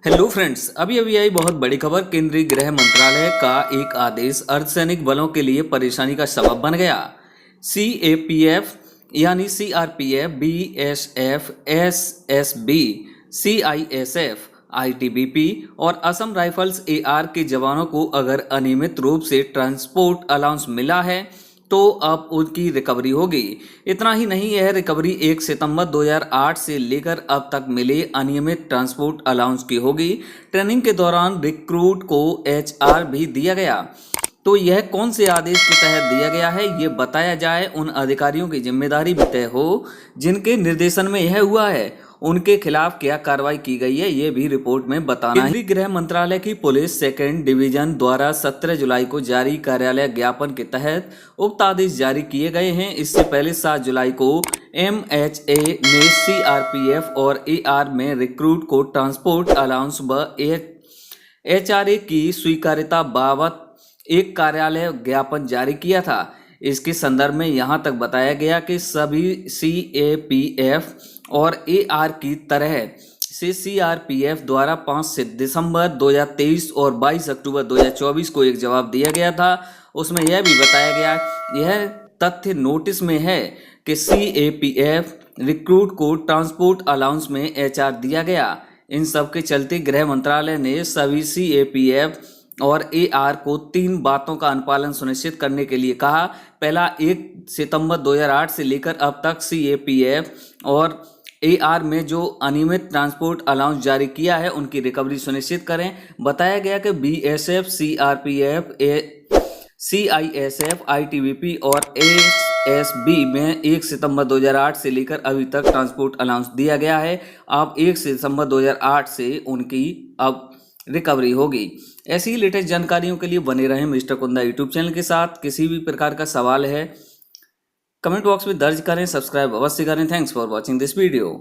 Hello friends, अभी अभी आई बहुत बड़ी खबर। केंद्रीय गृह मंत्रालय का एक आदेश अर्धसैनिक बलों के लिए परेशानी का सबब बन गया। सीएपीएफ यानी CRPF, BSF, SSB, CISF, ITBP और असम राइफल्स एआर के जवानों को अगर अनियमित रूप से ट्रांसपोर्ट अलाउंस मिला है तो अब उनकी रिकवरी होगी। इतना ही नहीं, यह रिकवरी 1 सितंबर 2008 से लेकर अब तक मिले अनियमित ट्रांसपोर्ट अलाउंस की होगी। ट्रेनिंग के दौरान रिक्रूट को एचआर भी दिया गया। तो यह कौन से आदेश के तहत दिया गया है, ये बताया जाए। उन अधिकारियों की जिम्मेदारी भी तय हो जिनके निर्देशन में यह हुआ है, उनके खिलाफ क्या कार्रवाई की गई है, ये भी रिपोर्ट में बताना है। केंद्रीय गृह मंत्रालय की पुलिस सेकेंड डिवीजन द्वारा 17 जुलाई को जारी कार्यालय ज्ञापन के तहत उक्त आदेश जारी किए गए हैं। इससे पहले 7 जुलाई को एमएचए ने सीआरपीएफ और एआर में रिक्रूट को ट्रांसपोर्ट अलाउंस व एचआरए की स्वीकार्यता बाबत एक कार्यालय ज्ञापन जारी किया था। इसके संदर्भ में यहां तक बताया गया कि सभी सीएपीएफ और एआर की तरह से सीआरपीएफ द्वारा 5 दिसंबर 2023 और 22 अक्टूबर 2024 को एक जवाब दिया गया था। उसमें यह भी बताया गया, यह तथ्य नोटिस में है कि सीएपीएफ रिक्रूट को ट्रांसपोर्ट अलाउंस में एचआर दिया गया। इन सब के चलते गृह मंत्रालय ने सभी सीएपीएफ और एआर को 3 बातों का अनुपालन सुनिश्चित करने के लिए कहा। पहला, 1 सितंबर 2008 से लेकर अब तक सीएपीएफ और एआर में जो अनियमित ट्रांसपोर्ट अलाउंस जारी किया है उनकी रिकवरी सुनिश्चित करें। बताया गया कि बीएसएफ, सीआरपीएफ, सीआईएसएफ, आईटीबीपी और एसएसबी में 1 सितंबर 2008 से लेकर अभी तक ट्रांसपोर्ट अलाउंस दिया गया है। अब 1 सितंबर 2008 से उनकी अब रिकवरी होगी। ऐसी ही लेटेस्ट जानकारियों के लिए बने रहें मिस्टर कुंदा यूट्यूब चैनल के साथ। किसी भी प्रकार का सवाल है कमेंट बॉक्स में दर्ज करें, सब्सक्राइब अवश्य करें। Thanks for watching this video.